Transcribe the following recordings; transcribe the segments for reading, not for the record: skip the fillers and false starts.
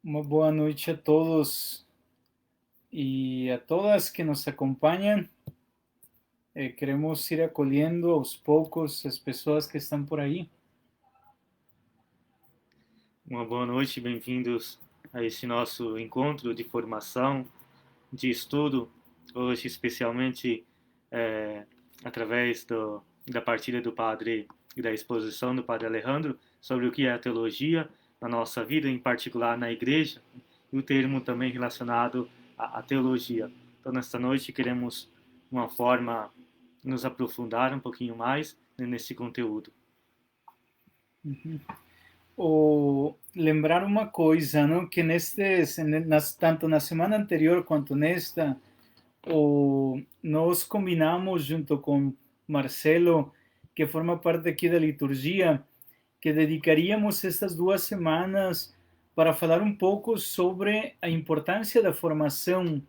Uma boa noite a todos e a todas que nos acompanham. Queremos ir acolhendo aos poucos as pessoas que estão por aí. Uma boa noite, bem-vindos a este nosso encontro de formação, de estudo, hoje especialmente é, através da partilha do Padre e da exposição do Padre Alejandro sobre o que é a teologia na nossa vida, em particular na igreja, e o termo também relacionado à teologia. Então, nesta noite, queremos uma forma nos aprofundar um pouquinho mais nesse conteúdo. Uhum. Lembrar uma coisa, não? Que tanto na semana anterior quanto nesta, nós combinamos junto com Marcelo, que forma parte aqui da liturgia, que dedicaríamos estas 2 semanas para falar um pouco sobre a importância da formação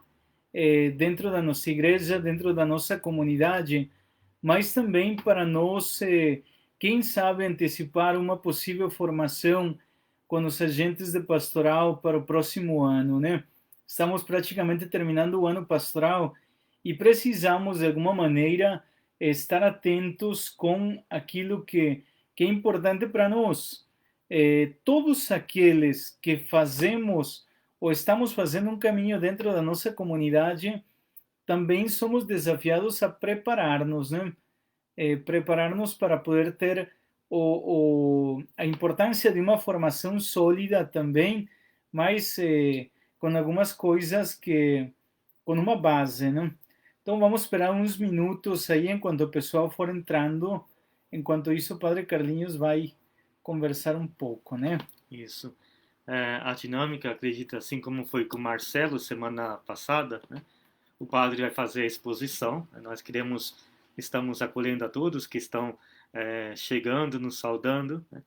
dentro da nossa igreja, dentro da nossa comunidade, mas também para nós, quem sabe, antecipar uma possível formação com os agentes de pastoral para o próximo ano, né? Estamos praticamente terminando o ano pastoral e precisamos, de alguma maneira, estar atentos com aquilo que é importante para nós. Todos aqueles que fazemos ou estamos fazendo um caminho dentro da nossa comunidade, também somos desafiados a preparar-nos, né? Preparar-nos para poder ter a importância de uma formação sólida também, mas com algumas coisas com uma base, né? Então vamos esperar uns minutos aí enquanto o pessoal for entrando. Enquanto isso, o Padre Carlinhos vai conversar um pouco, né? Isso. A dinâmica, acredito, assim como foi com o Marcelo semana passada, né? O padre vai fazer a exposição. Nós estamos acolhendo a todos que estão chegando, nos saudando, né?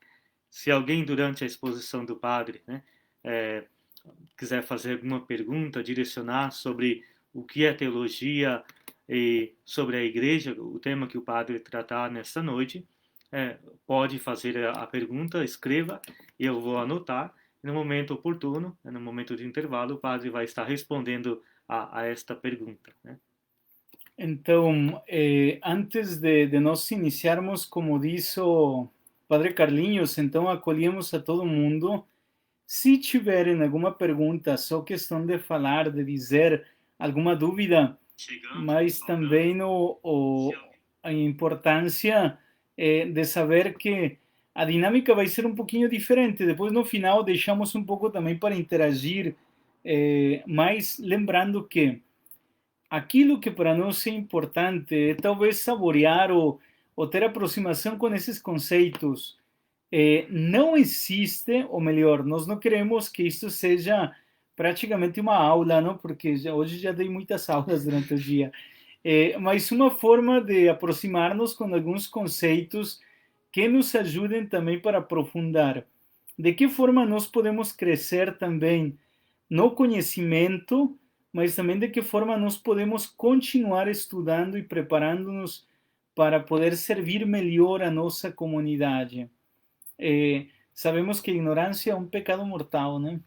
Se alguém durante a exposição do padre, né, é, quiser fazer alguma pergunta, direcionar sobre o que é teologia e sobre a igreja, o tema que o padre tratar nesta noite, pode fazer a pergunta, escreva, e eu vou anotar. No momento oportuno, no momento de intervalo, o padre vai estar respondendo a esta pergunta, né? Então, antes de nós iniciarmos, como disse o Padre Carlinhos, então acolhemos a todo mundo. Se tiverem alguma pergunta, só questão de falar, de dizer alguma dúvida, Chegando, nos mas saudando. também Se alguém... a importância de saber que a dinâmica vai ser um pouquinho diferente. Depois, no final, deixamos um pouco também para interagir, mas lembrando que aquilo que para nós é importante é talvez saborear ou ter aproximação com esses conceitos. Não existe, ou melhor, nós não queremos que isso seja praticamente uma aula, não? Porque hoje já dei muitas aulas durante o dia. Mas uma forma de aproximar-nos com alguns conceitos que nos ajudem também para aprofundar. De que forma nós podemos crescer também no conhecimento, mas também de que forma nós podemos continuar estudando e preparando-nos para poder servir melhor a nossa comunidade. Sabemos que a ignorância é um pecado mortal, né?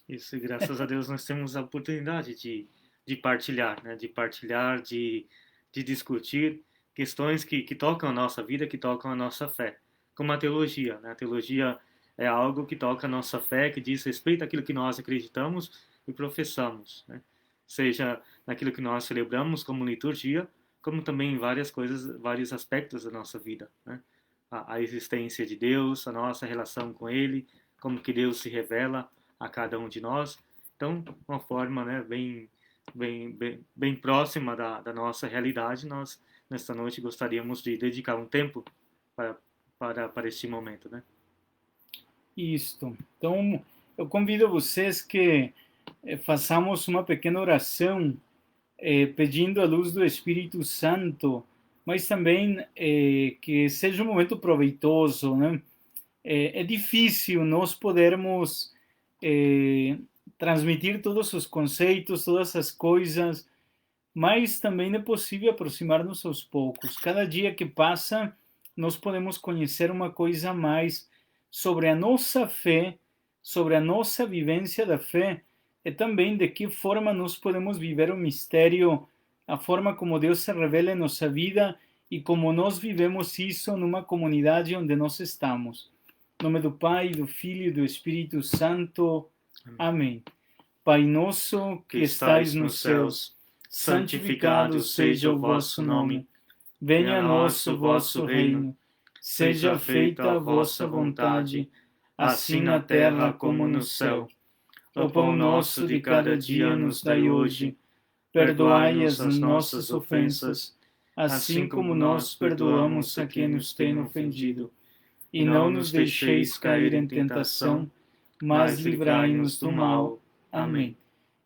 Isso, e graças a Deus nós temos a oportunidade de partilhar, né? De discutir questões que tocam a nossa vida, que tocam a nossa fé, como a teologia, né? A teologia é algo que toca a nossa fé, que diz respeito àquilo que nós acreditamos e professamos, né? Seja naquilo que nós celebramos como liturgia, como também em várias coisas, vários aspectos da nossa vida, né? A existência de Deus, a nossa relação com Ele, como que Deus se revela a cada um de nós. Então, uma forma, né, bem próxima da nossa realidade, nós, nesta noite, gostaríamos de dedicar um tempo para, para este momento, né? Isto. Então, eu convido vocês que façamos uma pequena oração pedindo a luz do Espírito Santo, mas também que seja um momento proveitoso, né? É difícil nós podermos eh, transmitir todos os conceitos, todas as coisas, mas também é possível aproximar-nos aos poucos. Cada dia que passa, nós podemos conhecer uma coisa a mais sobre a nossa fé, sobre a nossa vivência da fé e também de que forma nós podemos viver o mistério, a forma como Deus se revela em nossa vida e como nós vivemos isso numa comunidade onde nós estamos. Em nome do Pai, do Filho e do Espírito Santo. Amém. Pai nosso que estais nos céus, santificado seja o vosso nome. Venha a nós o vosso reino. Seja feita a vossa vontade, assim na terra como no céu. O pão nosso de cada dia nos dai hoje. Perdoai as nossas ofensas, assim como nós perdoamos a quem nos tem ofendido. E não nos deixeis cair em tentação, mas livrai-nos do mal. Amém.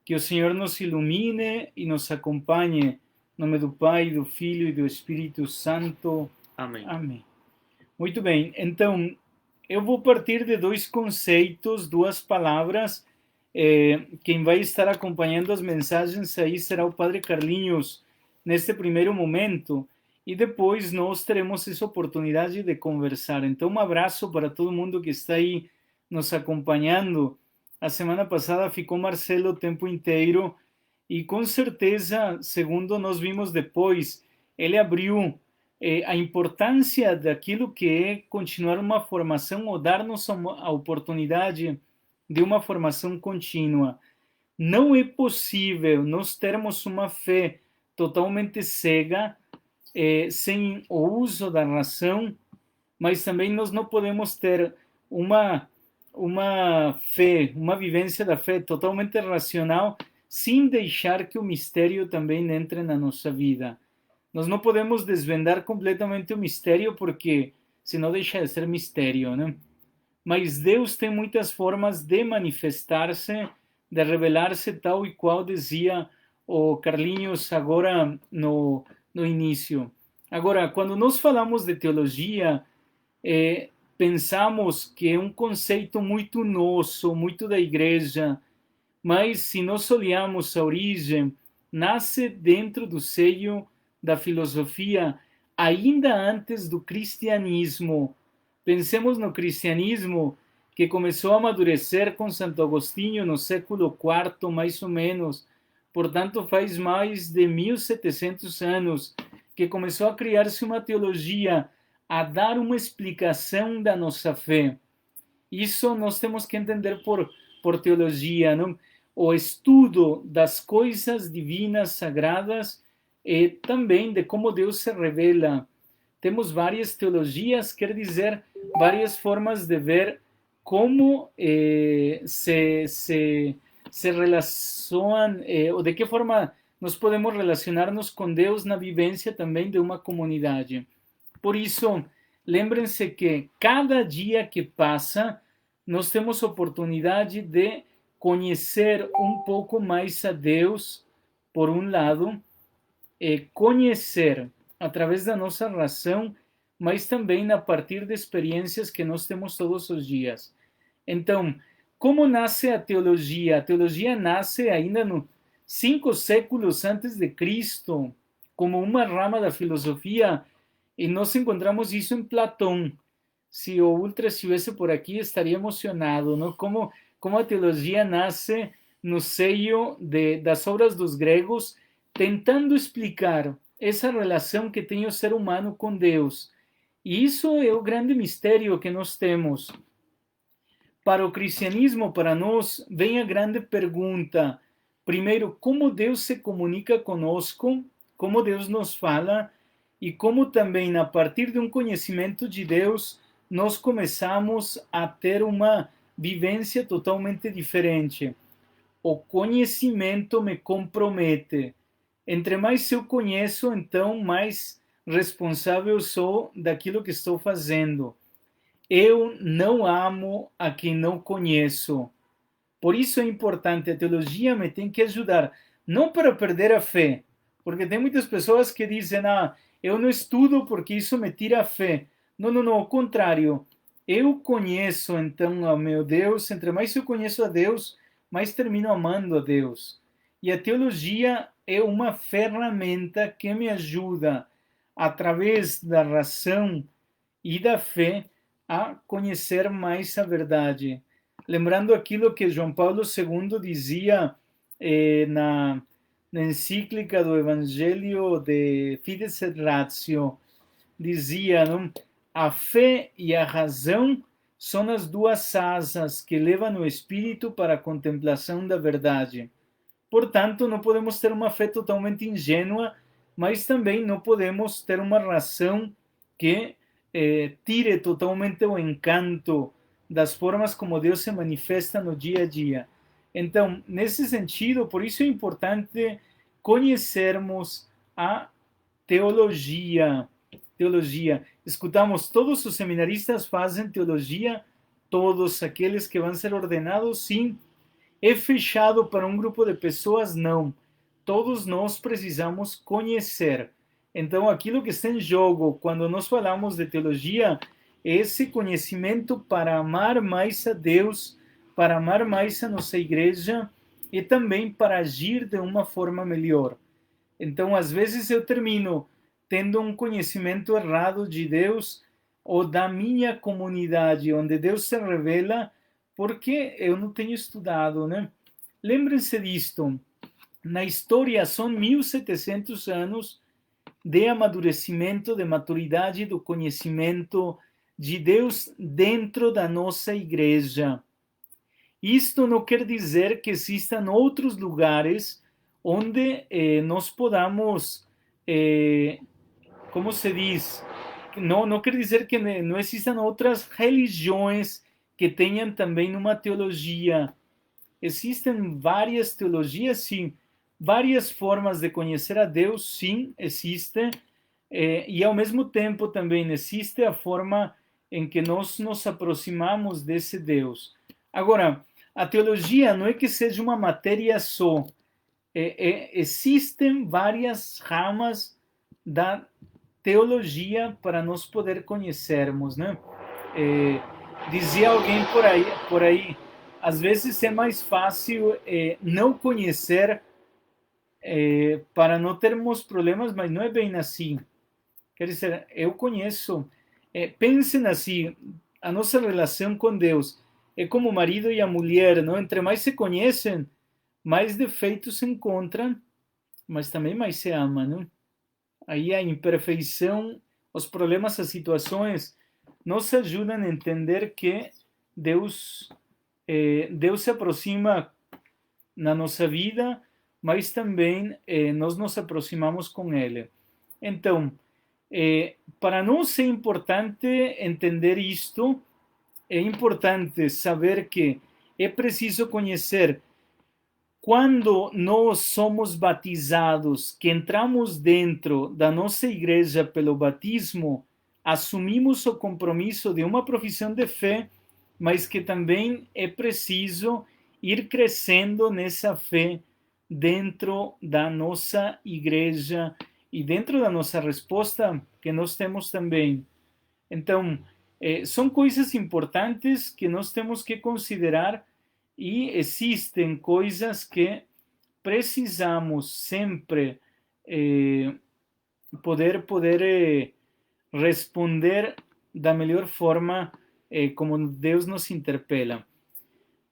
Que o Senhor nos ilumine e nos acompanhe. Em nome do Pai, do Filho e do Espírito Santo. Amém. Amém. Muito bem, então eu vou partir de dois conceitos, duas palavras. Quem vai estar acompanhando as mensagens aí será o Padre Carlinhos neste primeiro momento e depois nós teremos essa oportunidade de conversar. Então, um abraço para todo mundo que está aí nos acompanhando. A semana passada ficou Marcelo o tempo inteiro e com certeza, segundo nós vimos depois, ele abriu a importância daquilo que é continuar uma formação ou dar-nos a oportunidade de uma formação contínua. Não é possível nós termos uma fé totalmente cega, sem o uso da razão, mas também nós não podemos ter uma fé, uma vivência da fé totalmente racional, sem deixar que o mistério também entre na nossa vida. Nós não podemos desvendar completamente o mistério, porque senão deixa de ser mistério, né? Mas Deus tem muitas formas de manifestar-se, de revelar-se, tal e qual dizia o Carlinhos agora no início. Agora, quando nós falamos de teologia, pensamos que é um conceito muito nosso, muito da igreja, mas se nós olharmos a origem, nasce dentro do seio da filosofia, ainda antes do cristianismo. Pensemos no cristianismo, que começou a amadurecer com Santo Agostinho no século IV, mais ou menos. Portanto, faz mais de 1700 anos que começou a criar-se uma teologia, a dar uma explicação da nossa fé. Isso nós temos que entender por teologia, não? O estudo das coisas divinas, sagradas, e também de como Deus se revela. Temos várias teologias, quer dizer, várias formas de ver como se relacionam, ou de que forma nós podemos relacionar-nos com Deus na vivência também de uma comunidade. Por isso, lembrem-se que cada dia que passa, nós temos oportunidade de conhecer um pouco mais a Deus, por um lado, conhecer através da nossa razão, mas também a partir de experiências que nós temos todos os dias. Então, como nasce a teologia? A teologia nasce ainda 5 séculos antes de Cristo, como uma rama da filosofia, e nós encontramos isso em Platão. Se o Ultra estivesse por aqui, estaria emocionado, não? Como a teologia nasce no seio das obras dos gregos, tentando explicar essa relação que tem o ser humano com Deus. E isso é o grande mistério que nós temos. Para o cristianismo, para nós, vem a grande pergunta. Primeiro, como Deus se comunica conosco, como Deus nos fala, e como também, a partir de um conhecimento de Deus, nós começamos a ter uma vivência totalmente diferente. O conhecimento me compromete. Entre mais eu conheço, então mais responsável sou daquilo que estou fazendo. Eu não amo a quem não conheço. Por isso é importante, a teologia me tem que ajudar, não para perder a fé, porque tem muitas pessoas que dizem, eu não estudo porque isso me tira a fé. Não, ao contrário. Eu conheço, então, ao meu Deus, entre mais eu conheço a Deus, mais termino amando a Deus. E a teologia é uma ferramenta que me ajuda, através da razão e da fé, a conhecer mais a verdade. lembrando aquilo que João Paulo II dizia na encíclica do Evangelho de Fides et Ratio, dizia, não? A fé e a razão são as duas asas que levam o espírito para a contemplação da verdade. Portanto, não podemos ter uma fé totalmente ingênua, mas também não podemos ter uma razão que tire totalmente o encanto das formas como Deus se manifesta no dia a dia. Então, nesse sentido, por isso é importante conhecermos a teologia. Escutamos, todos os seminaristas fazem teologia, todos aqueles que vão ser ordenados, sim. É fechado para um grupo de pessoas? Não. Todos nós precisamos conhecer. Então, aquilo que está em jogo quando nós falamos de teologia é esse conhecimento para amar mais a Deus, para amar mais a nossa igreja e também para agir de uma forma melhor. Então, às vezes eu termino tendo um conhecimento errado de Deus ou da minha comunidade, onde Deus se revela, porque eu não tenho estudado, né? Lembrem-se disto. Na história são 1700 anos de amadurecimento, de maturidade do conhecimento de Deus dentro da nossa igreja. Isto não quer dizer que existam outros lugares onde nós podamos, como se diz, não quer dizer que não existam outras religiões que tenham também uma teologia. Existem várias teologias, sim. Várias formas de conhecer a Deus, sim, existe. E ao mesmo tempo também existe a forma em que nós nos aproximamos desse Deus. Agora, a teologia não é que seja uma matéria só. Existem várias ramas da teologia para nós poder conhecermos, né? Dizia alguém por aí, às vezes é mais fácil não conhecer para não termos problemas, mas não é bem assim. Quer dizer, eu conheço. Pensem assim, a nossa relação com Deus é como o marido e a mulher, não? Entre mais se conhecem, mais defeitos se encontram, mas também mais se amam, não? Aí a imperfeição, os problemas, as situações, nos ajudam a entender que Deus se aproxima na nossa vida, mas também nós nos aproximamos com Ele. Então, para nós é importante entender isto, é importante saber que é preciso conhecer quando nós somos batizados, que entramos dentro da nossa igreja pelo batismo, assumimos o compromisso de uma profissão de fé, mas que também é preciso ir crescendo nessa fé dentro da nossa igreja e dentro da nossa resposta que nós temos também. Então, são coisas importantes que nós temos que considerar e existem coisas que precisamos sempre poder responder da melhor forma como Deus nos interpela.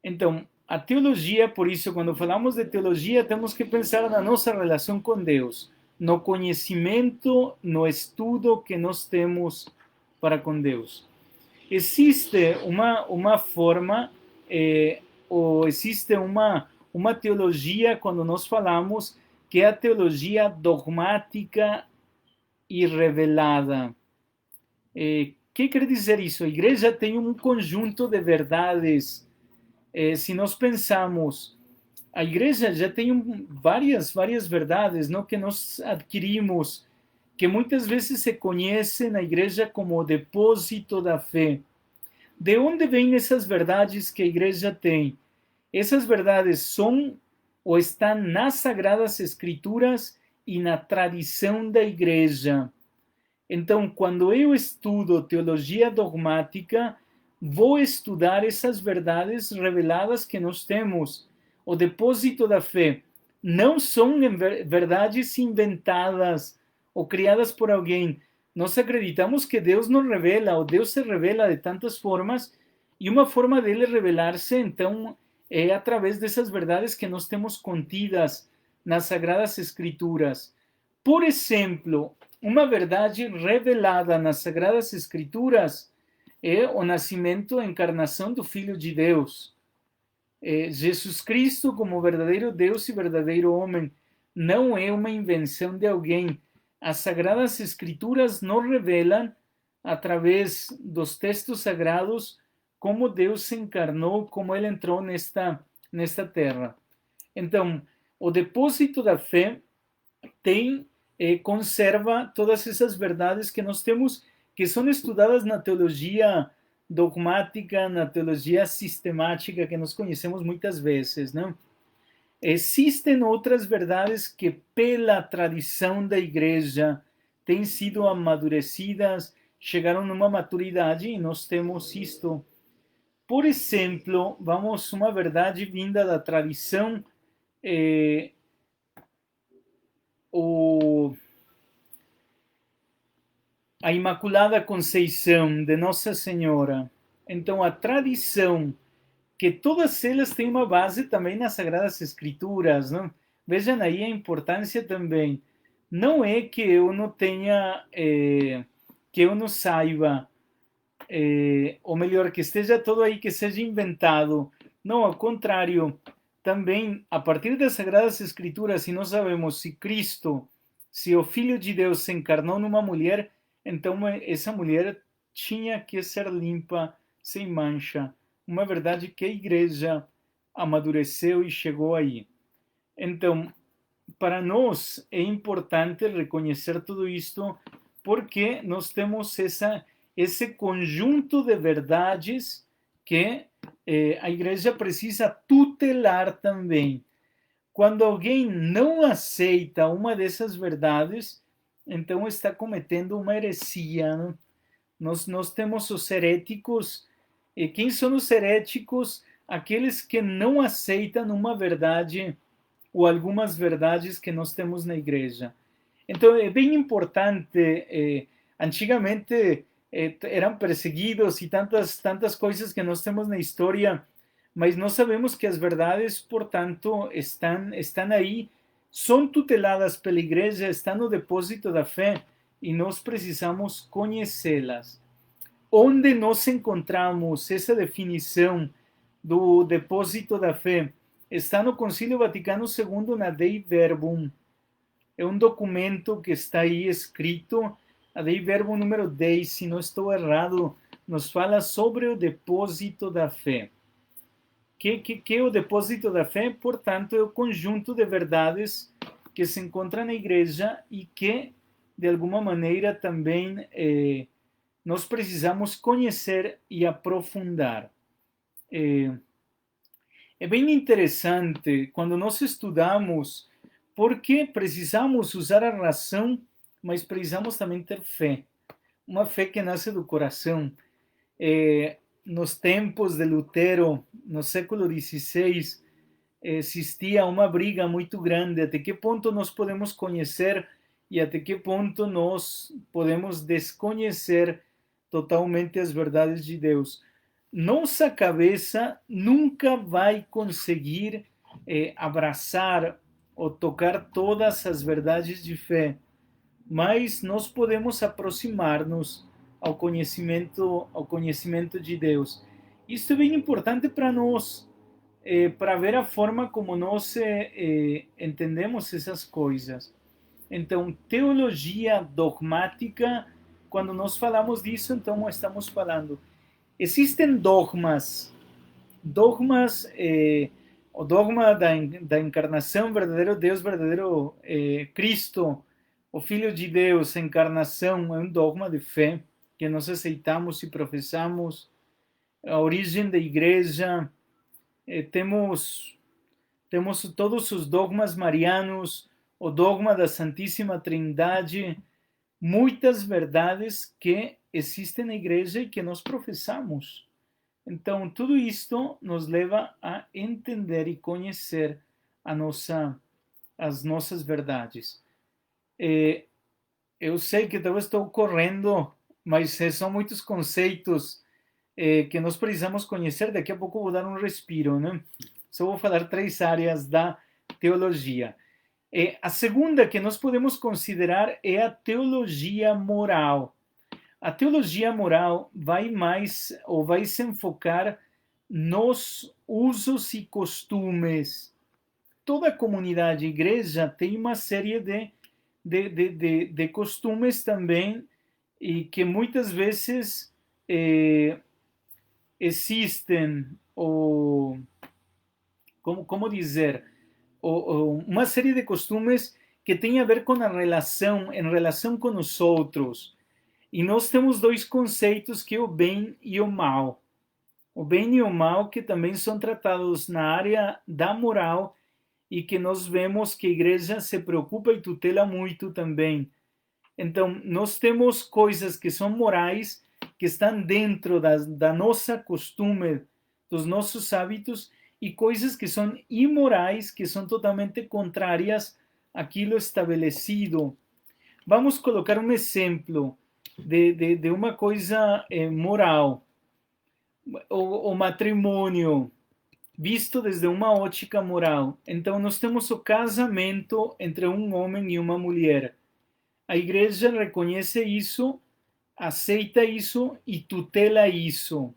Então, a teologia, por isso, quando falamos de teologia, temos que pensar na nossa relação com Deus, no conhecimento, no estudo que nós temos para com Deus. Existe uma forma, ou existe uma teologia, quando nós falamos, que é a teologia dogmática e revelada. Que quer dizer isso? A igreja tem um conjunto de verdades. Se nós pensamos, a igreja já tem várias verdades, não, que nós adquirimos, que muitas vezes se conhece na igreja como o depósito da fé. De onde vêm essas verdades que a igreja tem? Essas verdades são ou estão nas Sagradas Escrituras e na tradição da igreja. Então, quando eu estudo teologia dogmática, vou estudar essas verdades reveladas que nós temos. O depósito da fé não são verdades inventadas ou criadas por alguém. Nós acreditamos que Deus nos revela, ou Deus se revela de tantas formas, E uma forma dele revelar-se, então, é através dessas verdades que nós temos contidas nas Sagradas Escrituras. Por exemplo, uma verdade revelada nas Sagradas Escrituras é o nascimento, a encarnação do Filho de Deus. Jesus Cristo, como verdadeiro Deus e verdadeiro homem, não é uma invenção de alguém. As Sagradas Escrituras nos revelam, através dos textos sagrados, como Deus se encarnou, como ele entrou nesta terra. Então, o depósito da fé conserva todas essas verdades que nós temos, que são estudadas na teologia dogmática, na teologia sistemática, que nós conhecemos muitas vezes, não? Existem outras verdades que, pela tradição da igreja, têm sido amadurecidas, chegaram numa maturidade, e nós temos isto. Por exemplo, vamos, uma verdade vinda da tradição, a Imaculada Conceição de Nossa Senhora. Então, a tradição, que todas elas têm uma base também nas Sagradas Escrituras, não? Vejam aí a importância também. Não é que eu não tenha, que eu não saiba, ou melhor, que esteja todo aí, que seja inventado. Não, ao contrário. Também, a partir das Sagradas Escrituras, se nós sabemos se Cristo, se o Filho de Deus se encarnou numa mulher, então essa mulher tinha que ser limpa, sem mancha. Uma verdade que a igreja amadureceu e chegou aí. Então, para nós é importante reconhecer tudo isto, porque nós temos esse conjunto de verdades que a igreja precisa tutelar também. Quando alguém não aceita uma dessas verdades, então está cometendo uma heresia. Não? Nós temos os heréticos. E quem são os heréticos? Aqueles que não aceitam uma verdade ou algumas verdades que nós temos na igreja. Então é bem importante. Antigamente eram perseguidos e tantas coisas que nós temos na história, mas nós sabemos que as verdades, portanto, estão aí, são tuteladas pela igreja, estão no depósito da fé e nós precisamos conhecê-las. Onde nós encontramos essa definição do depósito da fé? Está no Concílio Vaticano II, na Dei Verbum. É um documento que está aí escrito, a Dei Verbum número 10, se não estou errado, nos fala sobre o depósito da fé. Que é o depósito da fé? Portanto, é o conjunto de verdades que se encontra na igreja e que, de alguma maneira, também nós precisamos conhecer e aprofundar. É bem interessante quando nós estudamos, porque precisamos usar a razão, mas precisamos também ter fé. Uma fé que nasce do coração. Nos tempos de Lutero, no século XVI, existia uma briga muito grande. Até que ponto nós podemos conhecer e até que ponto nós podemos desconhecer totalmente as verdades de Deus. Nossa cabeça nunca vai conseguir abraçar ou tocar todas as verdades de fé, mas nós podemos aproximar-nos ao conhecimento de Deus. Isso é bem importante para nós, para ver a forma como nós entendemos essas coisas. Então, teologia dogmática, quando nós falamos disso, então estamos falando. Existem dogmas, o dogma da encarnação, verdadeiro Deus, verdadeiro Cristo, o Filho de Deus, a encarnação, é um dogma de fé que nós aceitamos e professamos. A origem da igreja, temos todos os dogmas marianos, o dogma da Santíssima Trindade, muitas verdades que existem na igreja e que nós professamos. Então, tudo isto nos leva a entender e conhecer as nossas verdades. Eu sei que talvez estou correndo, mas são muitos conceitos que nós precisamos conhecer. Daqui a pouco vou dar um respiro, né? Só vou falar 3 áreas da teologia. A segunda que nós podemos considerar é a teologia moral. A teologia moral vai mais, ou vai se enfocar nos usos e costumes. Toda a comunidade igreja tem uma série de costumes também, e que muitas vezes existem, ou como dizer, uma série de costumes que tem a ver com a relação, em relação com os outros. E nós temos dois conceitos, que é o bem e o mal. O bem e o mal, que também são tratados na área da moral, e que nós vemos que a igreja se preocupa e tutela muito também. Então, nós temos coisas que são morais, que estão dentro da nossa costume, dos nossos hábitos, e coisas que são imorais, que são totalmente contrárias àquilo estabelecido. Vamos colocar um exemplo de uma coisa moral. O matrimônio, visto desde uma ótica moral. Então, nós temos o casamento entre um homem e uma mulher. A igreja reconhece isso, aceita isso e tutela isso.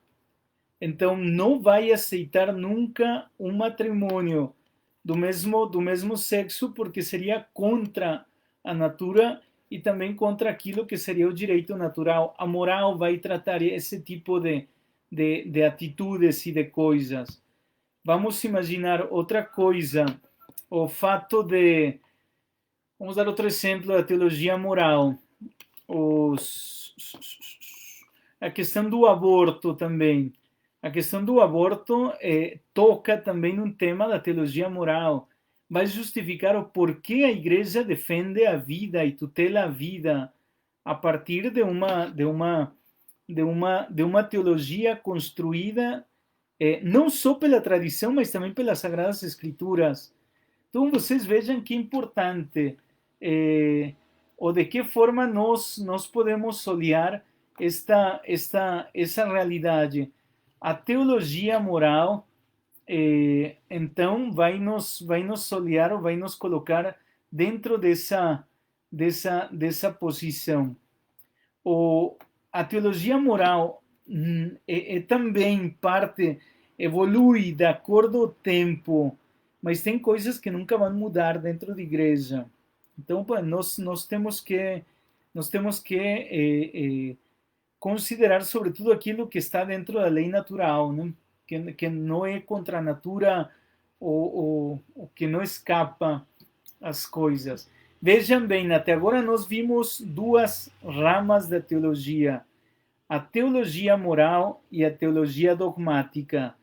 Então, não vai aceitar nunca um matrimônio do mesmo sexo, porque seria contra a natura e também contra aquilo que seria o direito natural. A moral vai tratar esse tipo de atitudes e de coisas. Vamos imaginar outra coisa, o fato de... Vamos dar outro exemplo da teologia moral. A questão do aborto também. A questão do aborto toca também um tema da teologia moral. Vai justificar o porquê a igreja defende a vida e tutela a vida a partir de uma teologia construída não só pela tradição, mas também pelas Sagradas Escrituras. Então, vocês vejam que importante, ou de que forma nós podemos olhar essa realidade. A teologia moral, então, vai nos olhar, ou vai nos colocar dentro dessa posição. A teologia moral também parte, evolui de acordo ao tempo, mas tem coisas que nunca vão mudar dentro da igreja. Então, nós temos que considerar sobretudo aquilo que está dentro da lei natural, né? que não é contra a natura, ou que não escapa às coisas. Vejam bem, até agora nós vimos duas ramas da teologia: a teologia moral e a teologia dogmática.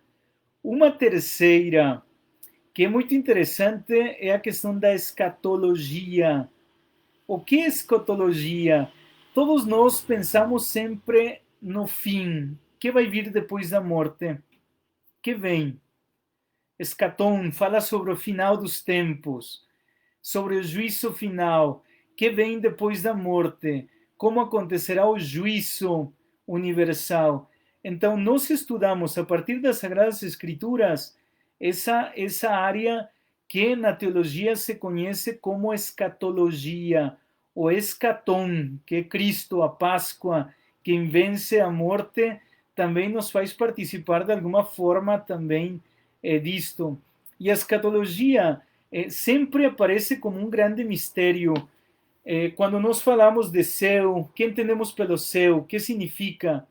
Uma terceira, que é muito interessante, é a questão da escatologia. O que é escatologia? Todos nós pensamos sempre no fim. O que vai vir depois da morte? O que vem? Escatom fala sobre o final dos tempos, sobre o juízo final. O que vem depois da morte? Como acontecerá o juízo universal? Então, nós estudamos, a partir das Sagradas Escrituras, essa área que na teologia se conhece como escatologia, o escatom, que é Cristo, a Páscoa, quem vence a morte, também nos faz participar de alguma forma também disto. E a escatologia sempre aparece como um grande mistério. Quando nós falamos de céu, o que entendemos pelo céu? O que significa?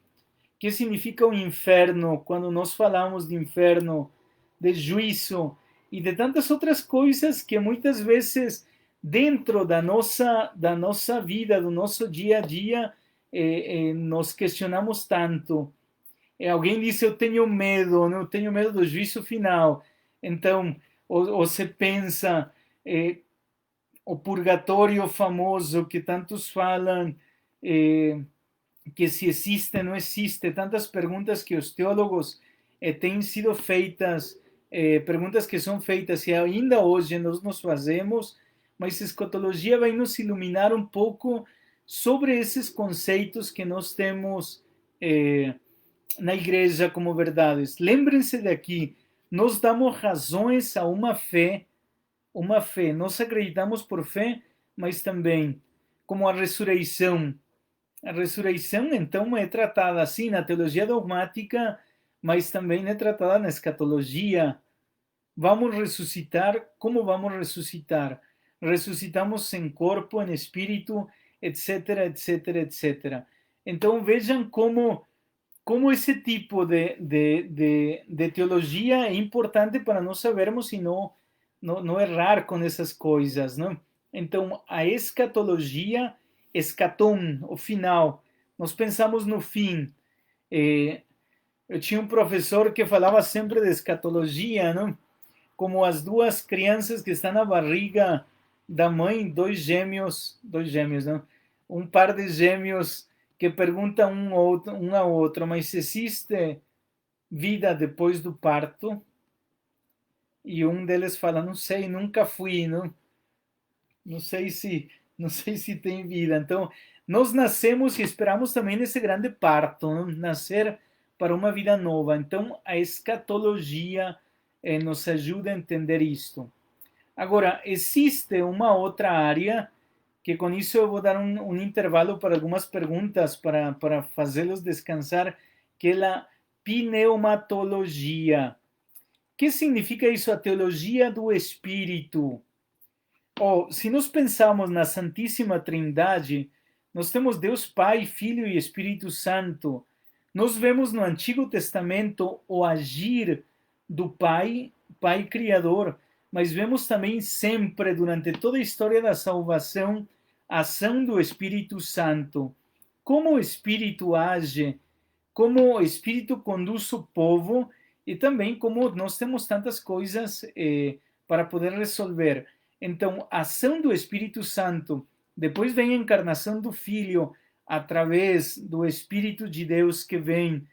O que significa o inferno? Quando nós falamos de inferno, de juízo e de tantas outras coisas que muitas vezes dentro da nossa vida, do nosso dia a dia, nos questionamos tanto. Alguém disse, eu tenho medo, né? Eu tenho medo do juízo final. Então, ou se pensa, o purgatório famoso que tantos falam, que se existe, não existe, tantas perguntas que os teólogos têm sido feitas, perguntas que são feitas e ainda hoje nós nos fazemos, mas a escatologia vai nos iluminar um pouco sobre esses conceitos que nós temos na igreja como verdades. Lembrem-se daqui, nós damos razões a uma fé. Nós acreditamos por fé, mas também como a ressurreição. A ressurreição, então, é tratada assim na teologia dogmática, mas também é tratada na escatologia. Vamos ressuscitar, como vamos ressuscitar? Ressuscitamos em corpo, em espírito, etc, etc, etc. Então vejam como esse tipo de teologia é importante para nós sabermos e não errar com essas coisas, não? Então, a escatologia, escatom, o final, nós pensamos no fim. Eu tinha um professor que falava sempre de escatologia, não? Como as duas crianças que estão na barriga da mãe, dois gêmeos, não? Um par de gêmeos que perguntam um ao outro, mas existe vida depois do parto? E um deles fala, não sei, nunca fui, não sei se tem vida. Então, nós nascemos e esperamos também esse grande parto, não? Nascer para uma vida nova. Então, a escatologia nos ajuda a entender isto. Agora, existe uma outra área que com isso eu vou dar um intervalo para algumas perguntas para fazê-los descansar, que é a pneumatologia. O que significa isso? A teologia do Espírito. Ou, se nós pensamos na Santíssima Trindade, nós temos Deus Pai, Filho e Espírito Santo. Nós vemos no Antigo Testamento o agir do Pai, Pai Criador, mas vemos também sempre, durante toda a história da salvação, a ação do Espírito Santo. Como o Espírito age, como o Espírito conduz o povo e também como nós temos tantas coisas para poder resolver. Então, a ação do Espírito Santo, depois vem a encarnação do Filho, através do Espírito de Deus que vem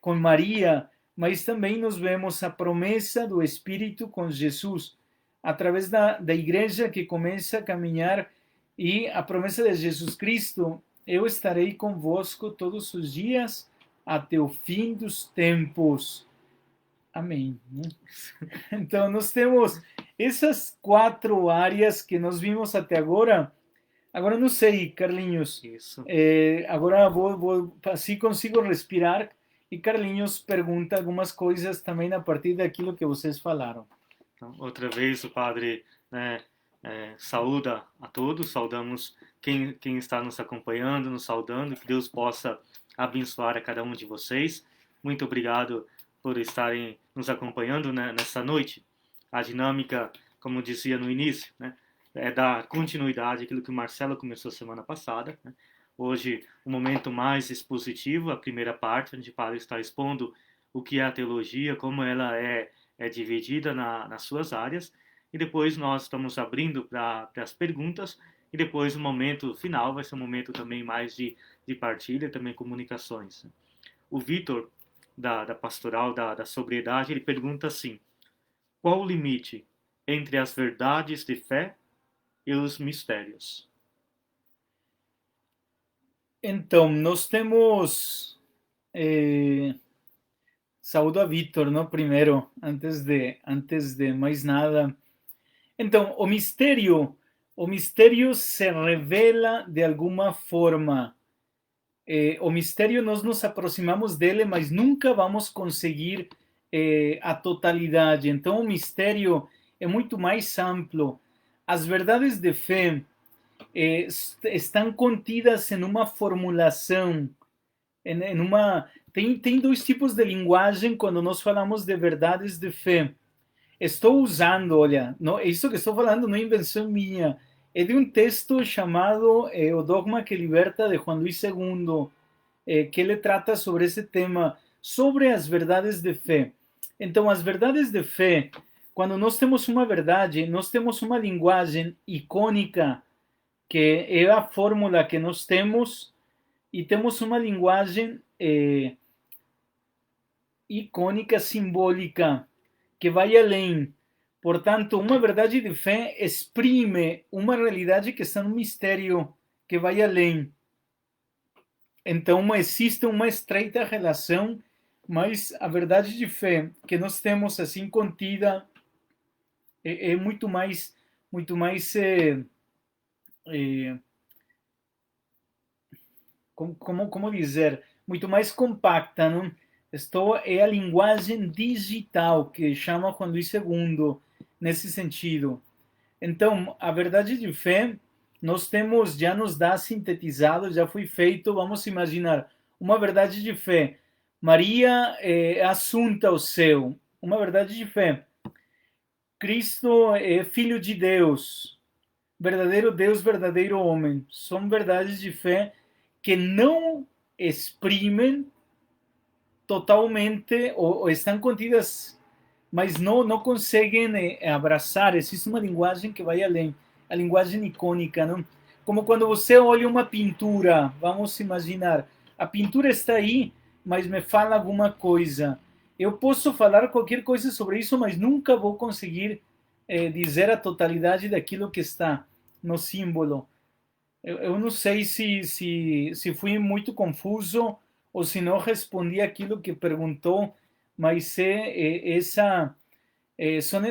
com Maria, mas também nós vemos a promessa do Espírito com Jesus, através da igreja que começa a caminhar, e a promessa de Jesus Cristo, eu estarei convosco todos os dias até o fim dos tempos. Amém. Então, nós temos essas 4 áreas que nós vimos até agora. Agora, não sei, Carlinhos. Isso. Agora assim consigo respirar. E Carlinhos pergunta algumas coisas também a partir daquilo que vocês falaram. Então, outra vez o padre, né, saúda a todos, saudamos quem está nos acompanhando, nos saudando, que Deus possa abençoar a cada um de vocês. Muito obrigado por estarem nos acompanhando, né, nessa noite. A dinâmica, como eu dizia no início, né, é dar continuidade àquilo que o Marcelo começou semana passada, né? Hoje, um momento mais expositivo, a primeira parte, onde o padre está expondo o que é a teologia, como ela é dividida nas suas áreas, e depois nós estamos abrindo para as perguntas, e depois o momento final vai ser um momento também mais de partilha, também comunicações. O Vitor, da pastoral da sobriedade, ele pergunta assim: qual o limite entre as verdades de fé e os mistérios? Então, nós temos... saúdo a Vitor, não? Primeiro, antes de mais nada. Então, o mistério se revela de alguma forma. O mistério, nós nos aproximamos dele, mas nunca vamos conseguir a totalidade. Então, o mistério é muito mais amplo. As verdades de fé estão contidas em uma formulação, tem 2 tipos de linguagem quando nós falamos de verdades de fé. Estou usando, olha, não, isso que estou falando não é invenção minha, é de um texto chamado O Dogma que Liberta, de Juan Luis II, que ele trata sobre esse tema, sobre as verdades de fé. Então, as verdades de fé, quando nós temos uma verdade, nós temos uma linguagem icônica, que é a fórmula que nós temos, e temos uma linguagem icônica, simbólica, que vai além. Portanto, uma verdade de fé exprime uma realidade que está no mistério, que vai além. Então, existe uma estreita relação, mas a verdade de fé que nós temos assim contida é muito mais é, como dizer, muito mais compacta, não? Isto é a linguagem digital que chama Juan Luís II nesse sentido. Então, a verdade de fé, nós temos, já nos dá sintetizado, já foi feito, vamos imaginar, uma verdade de fé. Maria é assunta ao céu, uma verdade de fé. Cristo é filho de Deus, verdadeiro Deus, verdadeiro homem. São verdades de fé que não exprimem totalmente, ou estão contidas, mas não conseguem abraçar. Existe uma linguagem que vai além, a linguagem icônica, não? Como quando você olha uma pintura, vamos imaginar, a pintura está aí, mas me fala alguma coisa. Eu posso falar qualquer coisa sobre isso, mas nunca vou conseguir dizer a totalidade daquilo que está no símbolo. Eu não sei se fui muito confuso ou se não respondi aquilo que perguntou, mas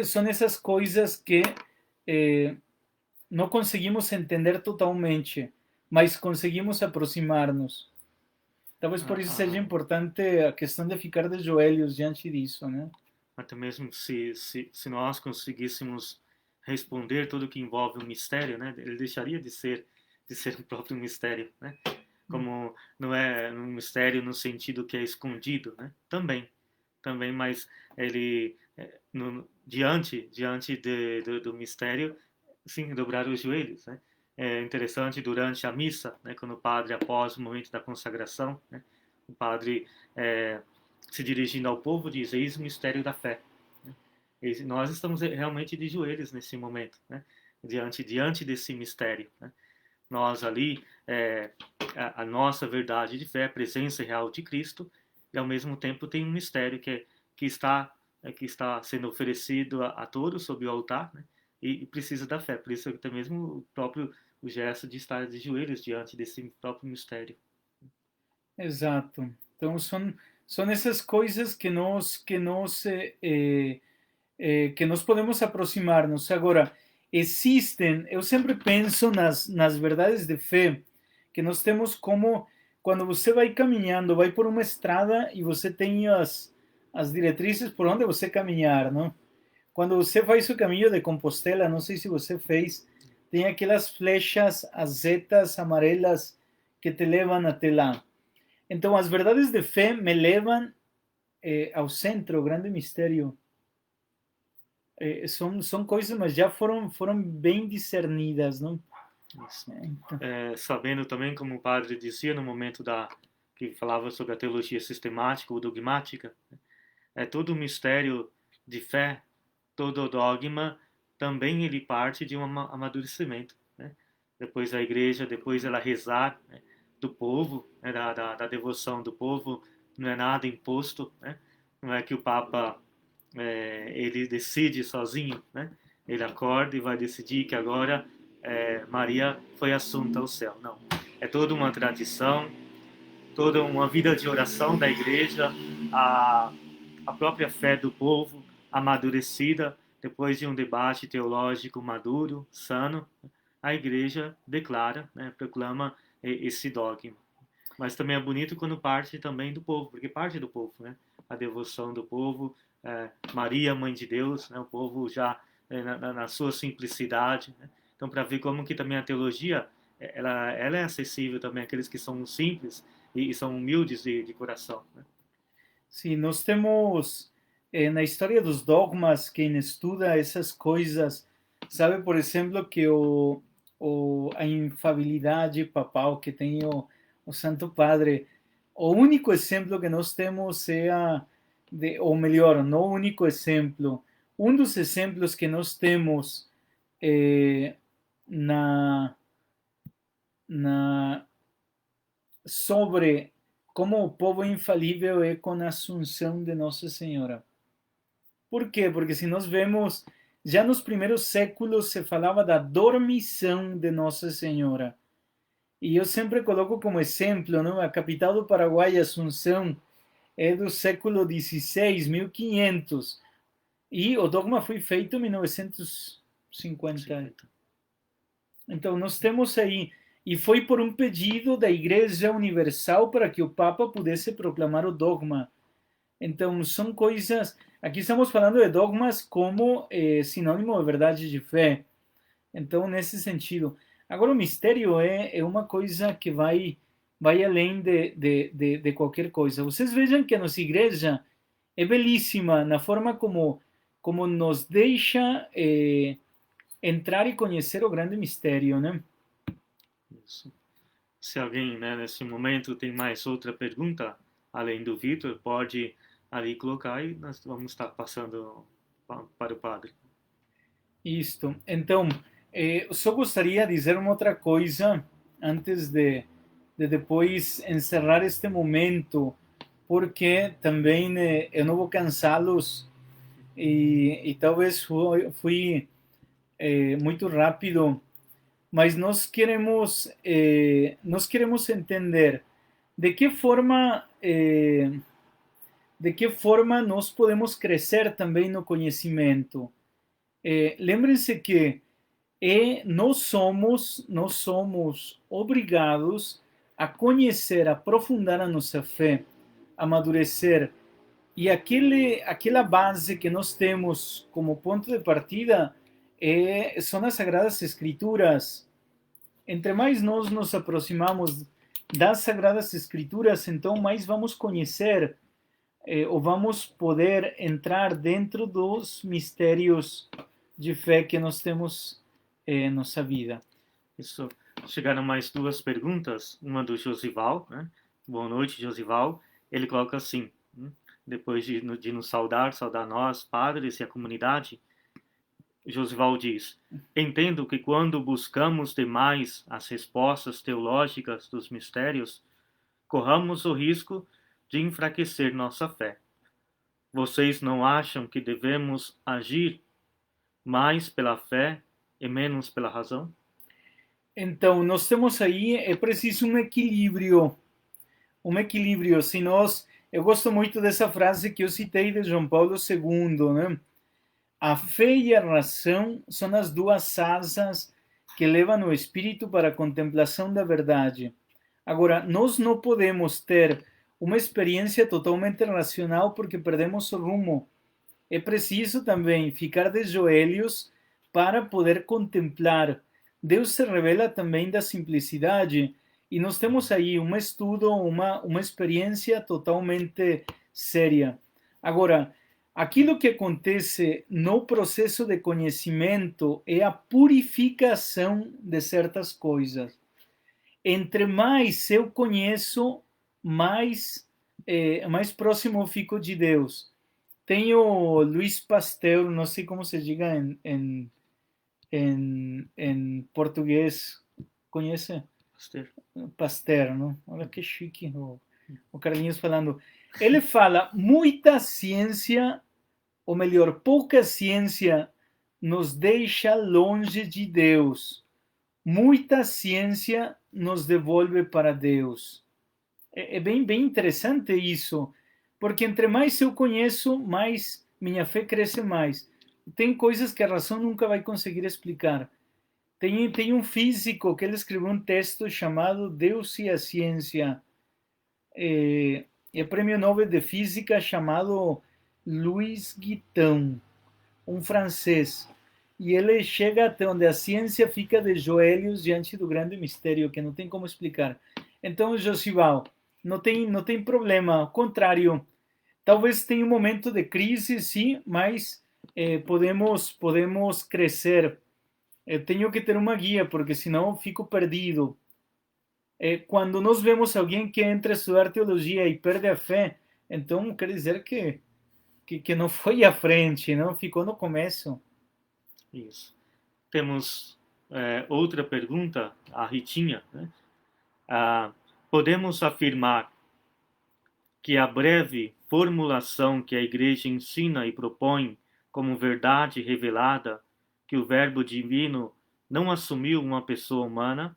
são essas coisas que é, não conseguimos entender totalmente, mas conseguimos aproximar-nos. Talvez por isso seja importante a questão de ficar de joelhos diante disso, né? Até mesmo se nós conseguíssemos responder tudo que envolve o mistério, né, ele deixaria de ser um próprio mistério, né? Como não é um mistério no sentido que é escondido, né? Também, mas ele diante do mistério, sim, dobrar os joelhos, né? É interessante durante a missa, né, quando o padre, após o momento da consagração, né, o padre se dirigindo ao povo diz: eis o mistério da fé. Né? Nós estamos realmente de joelhos nesse momento, né? diante desse mistério. Né? Nós ali, a nossa verdade de fé, a presença real de Cristo, e ao mesmo tempo tem um mistério que está sendo oferecido a todos sob o altar, né? E precisa da fé. Por isso até mesmo o gesto de estar de joelhos diante desse próprio mistério. Exato. Então são essas coisas que nós podemos aproximar-nos. Agora, existem, eu sempre penso nas verdades de fé, que nós temos como, quando você vai caminhando, vai por uma estrada e você tem as diretrizes por onde você caminhar, não? Quando você faz o caminho de Compostela, não sei se você fez, tem aquelas flechas, as setas amarelas que te levam até lá. Então, as verdades de fé me levam ao centro, ao grande mistério. São coisas, mas já foram bem discernidas, não? Então, Sabendo também, como o padre dizia no momento que falava sobre a teologia sistemática ou dogmática, é todo o mistério de fé, todo o dogma, também ele parte de um amadurecimento. Né? Depois a igreja, depois ela rezar, né, do povo, né, da devoção do povo, não é nada imposto, né? Não é que o Papa ele decide sozinho, né? Ele acorda e vai decidir que agora Maria foi assunta ao céu. Não, é toda uma tradição, toda uma vida de oração da igreja, a, a própria fé do povo amadurecida depois de um debate teológico maduro, sano, a igreja declara, né, proclama esse dogma. Mas também é bonito quando parte também do povo, porque parte do povo, né? A devoção do povo, Maria, Mãe de Deus, né? O povo já na sua simplicidade, né? Então, para ver como que também a teologia, ela é acessível também àqueles que são simples e são humildes de coração, né? sim, nós temos na história dos dogmas, quem estuda essas coisas, sabe, por exemplo, que a infalibilidade papal que tem o Santo Padre, o único exemplo que nós temos ou melhor, não o único exemplo, um dos exemplos que nós temos eh, na, na, sobre como o povo infalível é com a assunção de Nossa Senhora. Por quê? Porque se nós vemos, já nos primeiros séculos se falava da dormição de Nossa Senhora. E eu sempre coloco como exemplo, não? A capital do Paraguai, Assunção, é do século XVI, 1500. E o dogma foi feito em 1950. 50. Então, nós temos aí, e foi por um pedido da Igreja Universal para que o Papa pudesse proclamar o dogma. Então, são coisas. Aqui estamos falando de dogmas como sinônimo de verdade de fé. Então, nesse sentido. Agora, o mistério é uma coisa que vai além de qualquer coisa. Vocês vejam que a nossa igreja é belíssima na forma como nos deixa entrar e conhecer o grande mistério, né? Isso. Se alguém, né, nesse momento tem mais outra pergunta, além do Vitor, pode ali colocar e nós vamos estar passando para o padre. Isto. Então, eu só gostaria de dizer uma outra coisa antes de depois encerrar este momento, porque também eu não vou cansá-los e talvez fui muito rápido, mas nós queremos entender de que forma nós podemos crescer também no conhecimento. Lembrem-se que nós somos obrigados a conhecer, a aprofundar a nossa fé, a amadurecer. E aquela base que nós temos como ponto de partida são as Sagradas Escrituras. Entre mais nós nos aproximamos das Sagradas Escrituras, então mais vamos conhecer ou vamos poder entrar dentro dos mistérios de fé que nós temos em nossa vida. Isso. Chegaram mais duas perguntas, uma do Josival, né? Boa noite, Josival. Ele coloca assim, depois de nos saudar nós, padres e a comunidade, Josival diz: entendo que quando buscamos demais as respostas teológicas dos mistérios, corramos o risco de enfraquecer nossa fé. Vocês não acham que devemos agir mais pela fé e menos pela razão? Então, nós temos aí, é preciso um equilíbrio. Um equilíbrio. Se nós, eu gosto muito dessa frase que eu citei de João Paulo II, né? A fé e a razão são as duas asas que levam o espírito para a contemplação da verdade. Agora, nós não podemos ter uma experiência totalmente racional porque perdemos o rumo. É preciso também ficar de joelhos para poder contemplar. Deus se revela também da simplicidade e nós temos aí um estudo, uma experiência totalmente séria. Agora, aquilo que acontece no processo de conhecimento é a purificação de certas coisas. Entre mais eu conheço, mais próximo eu fico de Deus. Tem o Luiz Pasteur, não sei como se diga em português, conhece? Pastor. Pasteur, não? Olha que chique o Carlinhos falando. Ele fala, muita ciência, ou melhor, pouca ciência nos deixa longe de Deus. Muita ciência nos devolve para Deus. É bem interessante isso, porque entre mais eu conheço, mais minha fé cresce mais. Tem coisas que a razão nunca vai conseguir explicar. Tem um físico que ele escreveu um texto chamado Deus e a Ciência. É prêmio Nobel de Física chamado Louis Guitton, um francês. E ele chega até onde a ciência fica de joelhos diante do grande mistério, que não tem como explicar. Então, Josival, não tem problema, ao contrário, talvez tenha um momento de crise, sim, mas podemos crescer. Eu tenho que ter uma guia, porque senão eu fico perdido. Quando nós vemos alguém que entra a estudar teologia e perde a fé, então quer dizer que não foi à frente, não ficou no começo. Isso. Temos outra pergunta, a Ritinha, né? Podemos afirmar que a breve formulação que a Igreja ensina e propõe como verdade revelada, que o Verbo divino não assumiu uma pessoa humana,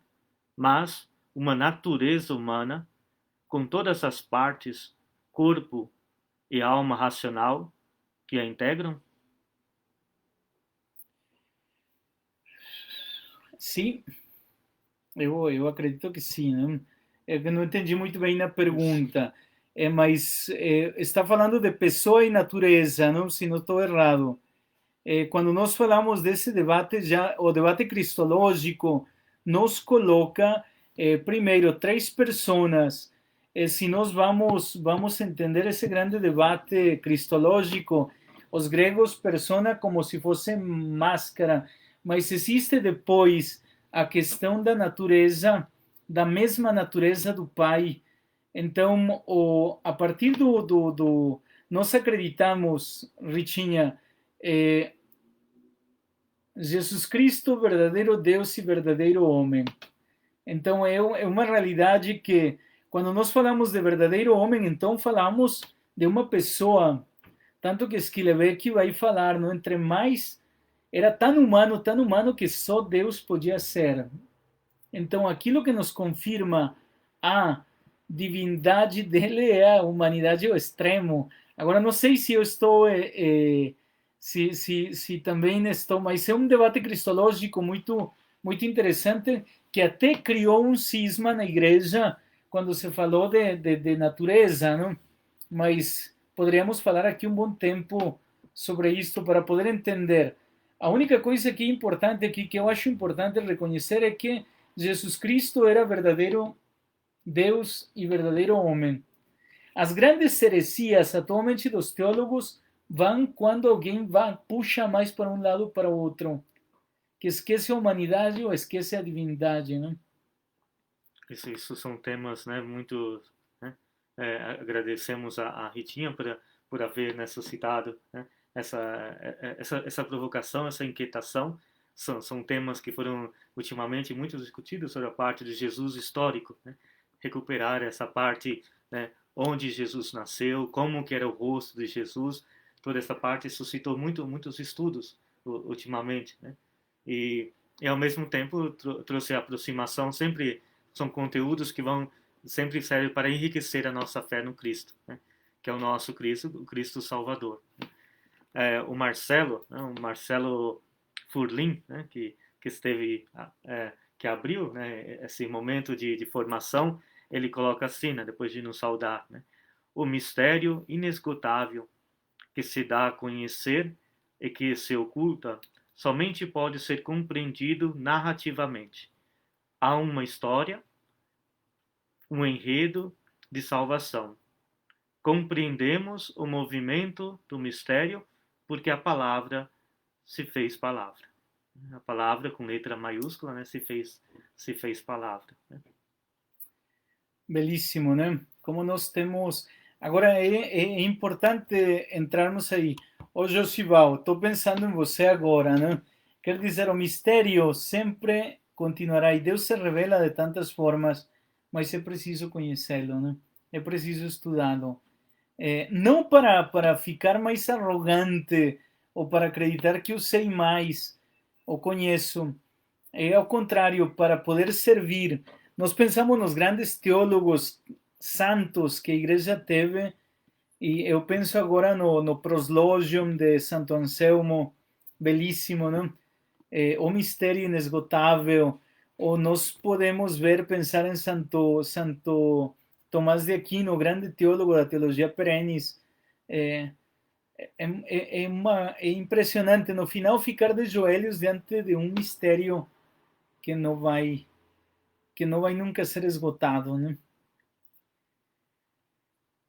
mas uma natureza humana com todas as partes, corpo e alma racional que a integram? Sim, eu acredito que sim, né? Eu não entendi muito bem na pergunta, mas está falando de pessoa e natureza, não? Se não estou errado. Quando nós falamos desse debate, já o debate cristológico nos coloca, primeiro, três personas. Se nós vamos entender esse grande debate cristológico, os gregos persona como se fosse máscara, mas existe depois a questão da mesma natureza do Pai. Então, a partir nós acreditamos, Richinha, eh, Jesus Cristo, verdadeiro Deus e verdadeiro homem. Então, é uma realidade que, quando nós falamos de verdadeiro homem, então falamos de uma pessoa, tanto que Skilevec vai falar, não? Entre mais, era tão humano que só Deus podia ser. Então, aquilo que nos confirma a divindade dele é a humanidade ao extremo. Agora, não sei se eu estou, se também estou, mas é um debate cristológico muito interessante que até criou um cisma na igreja quando se falou de natureza, não? Mas poderíamos falar aqui um bom tempo sobre isto para poder entender. A única coisa que é importante aqui, que eu acho importante reconhecer, é que Jesus Cristo era verdadeiro Deus e verdadeiro homem. As grandes heresias atualmente dos teólogos vão quando alguém puxa mais para um lado ou para o outro, que esquece a humanidade ou esquece a divindade, né? Isso são temas, né, muito, né, agradecemos a Ritinha por haver necessitado, né, essa provocação, essa inquietação. São temas que foram ultimamente muito discutidos sobre a parte de Jesus histórico, né? Recuperar essa parte, né, onde Jesus nasceu, como que era o rosto de Jesus, toda essa parte suscitou muitos estudos ultimamente, né? E ao mesmo tempo trouxe a aproximação, sempre são conteúdos que vão sempre servem para enriquecer a nossa fé no Cristo, né? Que é o nosso Cristo, o Cristo Salvador. O Marcelo Furlim, né, que esteve, que abriu, né, esse momento de formação, ele coloca assim, né, depois de nos saudar, né, o mistério inesgotável que se dá a conhecer e que se oculta somente pode ser compreendido narrativamente. Há uma história, um enredo de salvação. Compreendemos o movimento do mistério porque a palavra se fez palavra. A palavra com letra maiúscula, né, se fez palavra, né? Belíssimo, né? Como nós temos. Agora é importante entrarmos aí. Ô Josival, estou pensando em você agora, né? Quer dizer, o mistério sempre continuará e Deus se revela de tantas formas, mas é preciso conhecê-lo, né? É preciso estudá-lo. Não para ficar mais arrogante ou para acreditar que eu sei mais ou conheço, ao contrário, para poder servir. Nós pensamos nos grandes teólogos santos que a igreja teve, e eu penso agora no Proslogium de Santo Anselmo, belíssimo, não? O mistério inesgotável, ou nós podemos pensar em Santo Tomás de Aquino, grande teólogo da teologia perennis. É impressionante, no final, ficar de joelhos diante de um mistério que não vai nunca ser esgotado, né?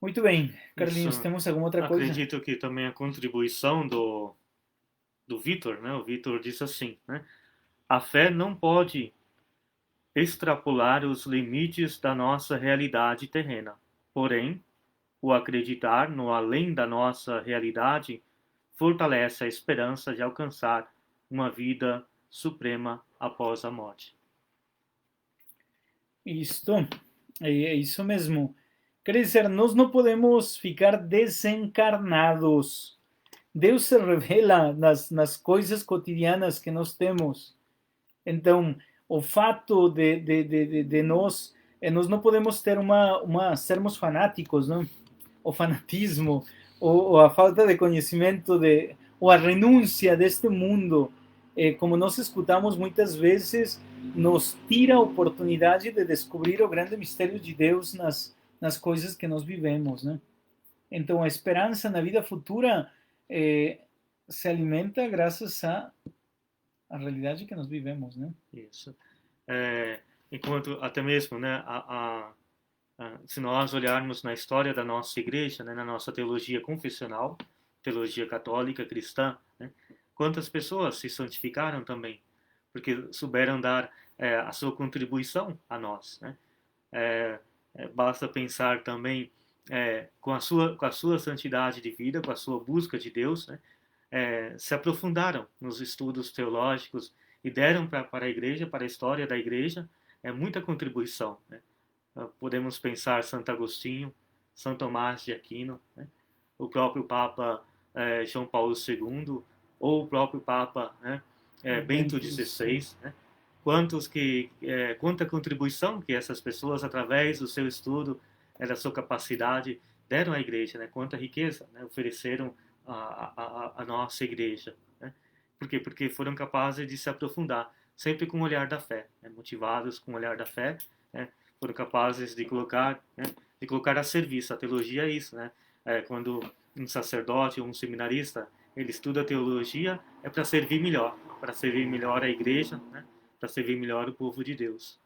Muito bem, Isso, Carlinhos, temos alguma outra coisa? acredito que também a contribuição do Vitor, né? O Vitor disse assim, né? A fé não pode extrapolar os limites da nossa realidade terrena. Porém, o acreditar no além da nossa realidade fortalece a esperança de alcançar uma vida suprema após a morte. Isto, é isso mesmo. Quer dizer, nós não podemos ficar desencarnados. Deus se revela nas coisas cotidianas que nós temos. Então, o fato de nós nós não podemos ter sermos fanáticos, não? O fanatismo, ou a falta de conhecimento, ou a renúncia deste mundo, como nós escutamos muitas vezes, nos tira a oportunidade de descobrir o grande mistério de Deus nas coisas que nós vivemos, né? Então, a esperança na vida futura se alimenta graças à realidade que nós vivemos, né? Isso. Enquanto até mesmo, né, se nós olharmos na história da nossa igreja, né, na nossa teologia confessional, teologia católica, cristã, né, quantas pessoas se santificaram também, porque souberam dar a sua contribuição a nós, né? Basta pensar também com a sua santidade de vida, com a sua busca de Deus, né? Se aprofundaram nos estudos teológicos e deram para a igreja, para a história da igreja, muita contribuição, né? Podemos pensar Santo Agostinho, São Tomás de Aquino, né? O próprio Papa João Paulo II, ou o próprio Papa, né, Bento XVI, né? Quanta contribuição que essas pessoas, através do seu estudo, da sua capacidade, deram à igreja, né? Quanta riqueza, né, ofereceram à nossa igreja, né? Por quê? Porque foram capazes de se aprofundar, sempre com o olhar da fé, né? Motivados com o olhar da fé, né? Foram capazes de colocar, né, a serviço. A teologia é isso, né? Quando um sacerdote ou um seminarista ele estuda teologia, é para servir melhor a igreja, né? Para servir melhor o povo de Deus.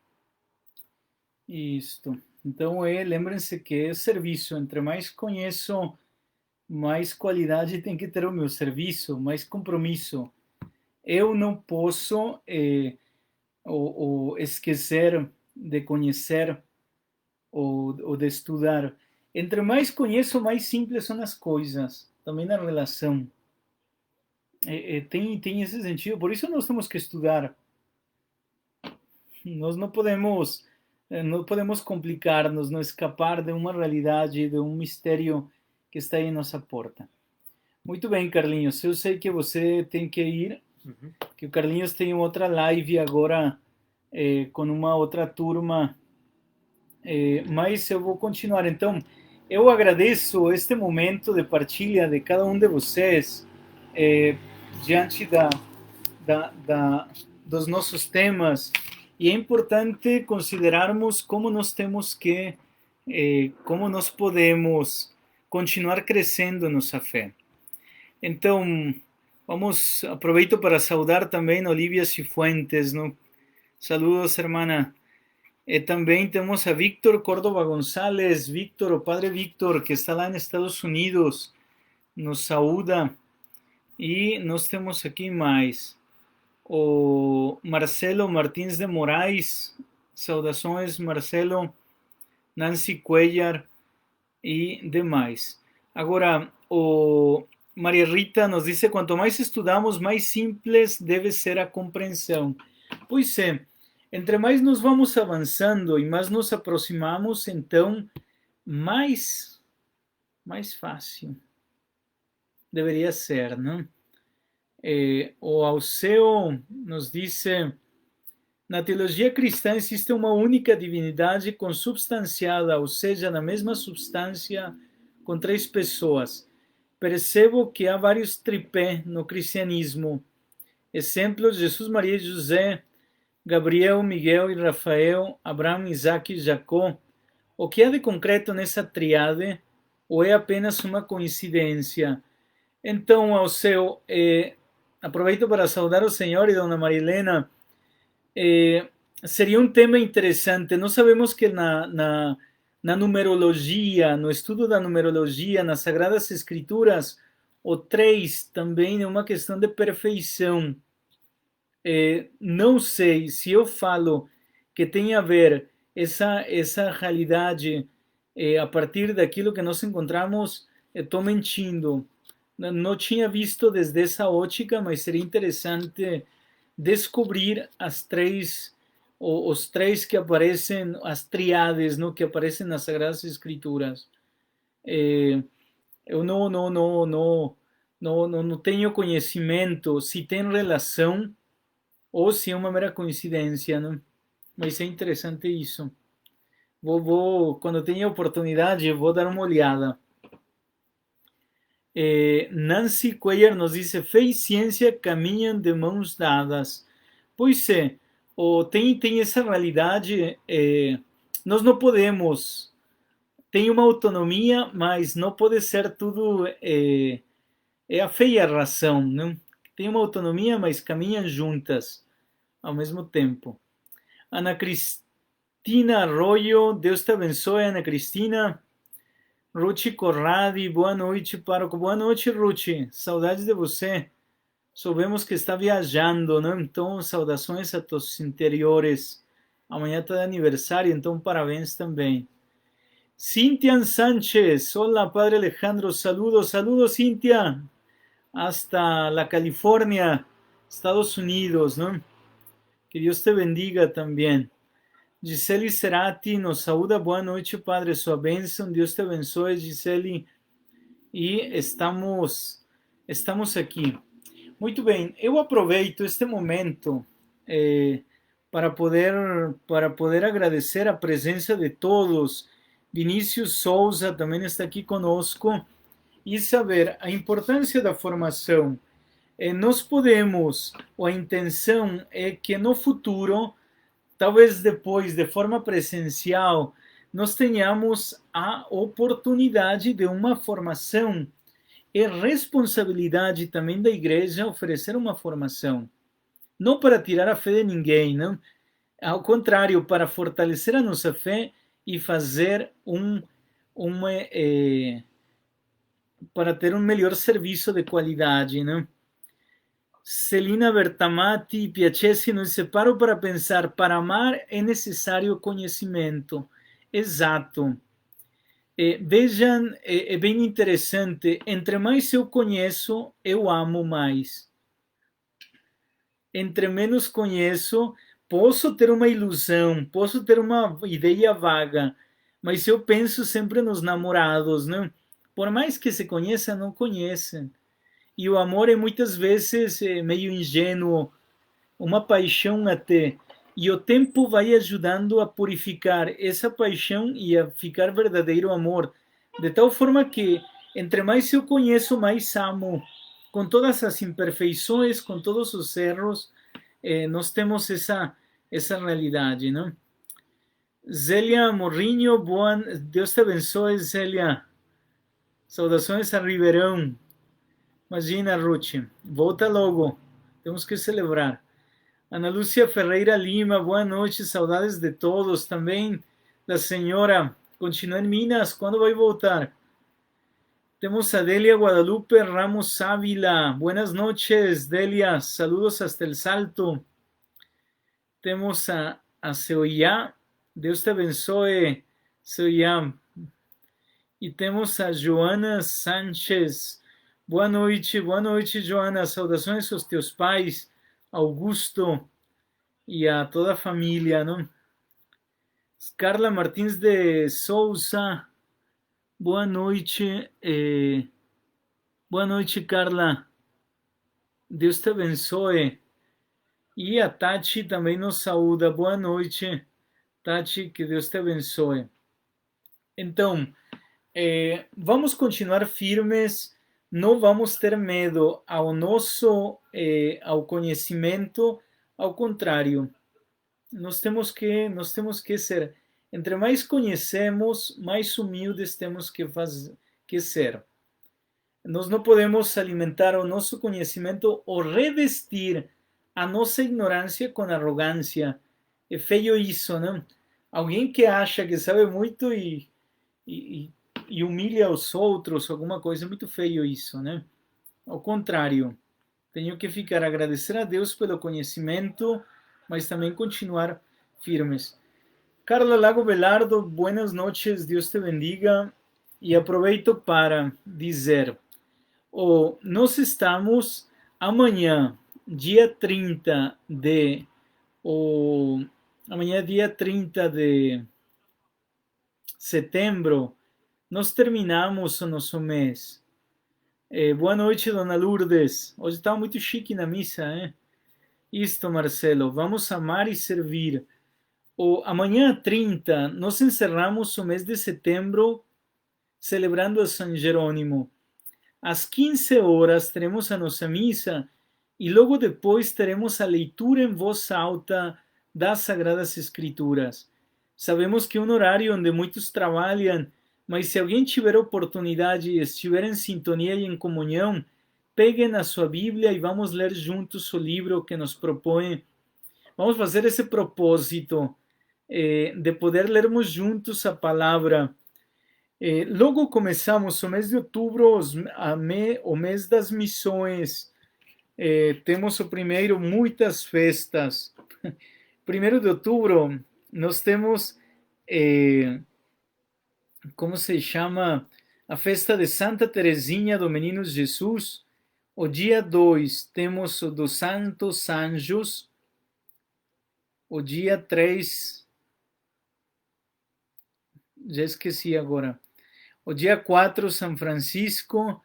Isto. Então, lembrem-se que é serviço. Entre mais conheço, mais qualidade tem que ter o meu serviço, mais compromisso. Eu não posso ou esquecer de conhecer ou de estudar. Entre mais conheço, mais simples são as coisas, também na relação. Tem esse sentido, por isso nós temos que estudar. Nós não podemos complicar-nos, não escapar de uma realidade, de um mistério que está aí em nossa porta. Muito bem, Carlinhos, eu sei que você tem que ir, que o Carlinhos tem outra live agora com uma outra turma, mas eu vou continuar. Então, eu agradeço este momento de partilha de cada um de vocês diante dos nossos temas, e é importante considerarmos como nós temos que, como nós podemos continuar crescendo nossa fé. Então, aproveito para saudar também Olivia Cifuentes, ¿no? Saludos, hermana. Também temos a Víctor Córdoba González. Víctor, o padre Víctor, que está lá en Estados Unidos, nos saúda. E nós temos aqui mais o Marcelo Martins de Moraes. Saudações, Marcelo. Nancy Cuellar e demais. Agora, o Maria Rita nos diz: quanto mais estudamos, mais simples deve ser a compreensão. Pois é, entre mais nos vamos avançando e mais nos aproximamos, então, mais fácil deveria ser, não? O Alceu nos diz: na teologia cristã existe uma única divindade consubstanciada, ou seja, na mesma substância, com três pessoas. Percebo que há vários tripé no cristianismo. Exemplos: Jesus, Maria e José, Gabriel, Miguel e Rafael, Abraão, Isaac e Jacó. O que há de concreto nessa triade? Ou é apenas uma coincidência? Então, Alceu, aproveito para saudar o senhor e dona Marilena. Seria um tema interessante. Nós sabemos que na numerologia, no estudo da numerologia, nas Sagradas Escrituras, o 3 também é uma questão de perfeição. Não sei se eu falo que tem a ver essa realidade a partir daquilo que nós encontramos, estou mentindo. Não tinha visto desde essa ótica, mas seria interessante descobrir os três que aparecem, as triades, não, que aparecem nas Sagradas Escrituras. Eu não tenho conhecimento se tem relação ou se é uma mera coincidência, não? Mas é interessante isso. Quando tenha oportunidade, vou dar uma olhada. Nancy Cuellar nos dice, fe e ciência caminham de mãos dadas. Pois é, tem essa realidade, nós não podemos, tem uma autonomia, mas não pode ser tudo, a fé e a razão, não? Tem uma autonomia, mas caminham juntas ao mesmo tempo. Ana Cristina Arroyo, Deus te abençoe, Ana Cristina. Ruchi Corradi, boa noite, pároco. Boa noite, Ruchi. Saudades de você. Soubemos que está viajando, não? Então, saudações a todos interiores. Amanhã está de aniversário, então parabéns também. Cintia Sánchez, hola, Padre Alejandro, saludos, saludos, Cintia. Hasta la California, Estados Unidos, ¿no? Que Dios te bendiga también. Gisele Cerati nos saúda, boa noite, Padre, sua bênção, Deus te abençoe, Gisele, e estamos aqui. Muito bem, eu aproveito este momento para poder agradecer a presença de todos. Vinícius Souza também está aqui conosco, e saber a importância da formação. Nós podemos, ou a intenção é que no futuro, talvez depois, de forma presencial, nós tenhamos a oportunidade de uma formação. É responsabilidade também da igreja oferecer uma formação. Não para tirar a fé de ninguém, não. Ao contrário, para fortalecer a nossa fé e fazer para ter um melhor serviço de qualidade, não? Celina Bertamati Piacesi nos separo para pensar, para amar é necessário conhecimento. Exato. Vejam, é bem interessante, entre mais eu conheço, eu amo mais. Entre menos conheço, posso ter uma ilusão, posso ter uma ideia vaga, mas eu penso sempre nos namorados, não? Por mais que se conheça, não conhecem. E o amor é muitas vezes meio ingênuo, uma paixão até. E o tempo vai ajudando a purificar essa paixão e a ficar verdadeiro amor. De tal forma que, entre mais eu conheço, mais amo. Com todas as imperfeições, com todos os erros, nós temos essa realidade, não? Zélia Morrinho, Deus te abençoe, Zélia. Saudações a Ribeirão. Imagina, Ruth, volta logo, temos que celebrar. Ana Lúcia Ferreira Lima, boa noite, saudades de todos, também da senhora, continua em Minas, quando vai voltar? Temos a Delia Guadalupe Ramos Ávila, buenas noches, Delia, saludos hasta el Salto. Temos a Seoyá, Deus te abençoe, Seoyá. E temos a Joana Sánchez. Boa noite, Joana. Saudações aos teus pais, Augusto e a toda a família, não? Carla Martins de Souza. Boa noite. Boa noite, Carla. Deus te abençoe. E a Tati também nos saúda. Boa noite, Tati, que Deus te abençoe. Então, vamos continuar firmes. Não vamos ter medo ao ao conhecimento, ao contrário, nós temos que ser, entre mais conhecemos, mais humildes temos que ser. Nós não podemos alimentar o nosso conhecimento ou revestir a nossa ignorância com arrogância. É feio isso, não? Alguém que acha que sabe muito e humilha os outros, alguma coisa, é muito feio isso, né? Ao contrário, tenho que agradecer a Deus pelo conhecimento, mas também continuar firmes. Carla Lago Velardo, buenas noches, Deus te bendiga, e aproveito para dizer, nós estamos amanhã, dia 30 de setembro, nós terminamos o nosso mês. Boa noite, dona Lourdes. Hoje estava muito chique na missa, hein? Isto, Marcelo. Vamos amar e servir. amanhã 30, nós encerramos o mês de setembro celebrando a São Jerônimo. Às 15 horas teremos a nossa missa e logo depois teremos a leitura em voz alta das Sagradas Escrituras. Sabemos que é um horário onde muitos trabalham, mas se alguém tiver oportunidade e estiver em sintonia e em comunhão, peguem a sua Bíblia e vamos ler juntos o livro que nos propõe. Vamos fazer esse propósito de poder lermos juntos a palavra. Logo começamos o mês de outubro, o mês das missões. Temos o primeiro, muitas festas. 1º de outubro, nós temos, como se chama, a festa de Santa Teresinha do Menino Jesus. O dia 2, temos o dos Santos Anjos. O dia 3, já esqueci agora. O dia 4, São Francisco.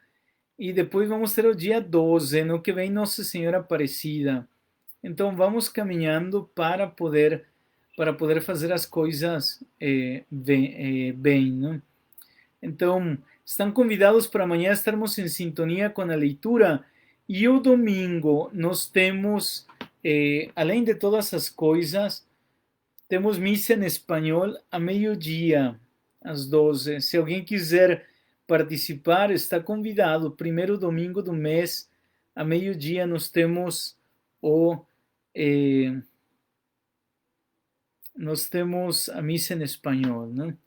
E depois vamos ter o dia 12, no que vem Nossa Senhora Aparecida. Então vamos caminhando para poder fazer as coisas bem, né? Então, estão convidados para amanhã estarmos em sintonia com a leitura. E o domingo nós temos, além de todas as coisas, temos missa em espanhol a meio-dia, às 12. Se alguém quiser participar, está convidado. Primeiro domingo do mês, a meio-dia, nós temos a missa em espanhol, né?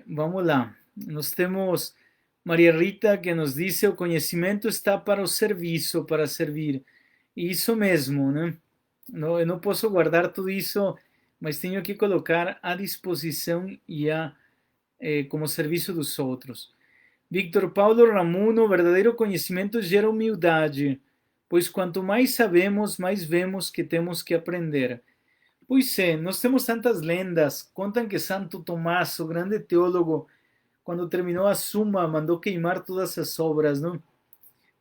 Vamos lá. Nós temos Maria Rita que nos diz: o conhecimento está para o serviço, para servir. E isso mesmo, né? Eu não posso guardar tudo isso, mas tenho que colocar à disposição e como serviço dos outros. Victor Paulo Ramuno: verdadeiro conhecimento gera humildade, pois quanto mais sabemos, mais vemos que temos que aprender. Pois é, nós temos tantas lendas. Contam que Santo Tomás, o grande teólogo, quando terminou a Suma, mandou queimar todas as obras, não?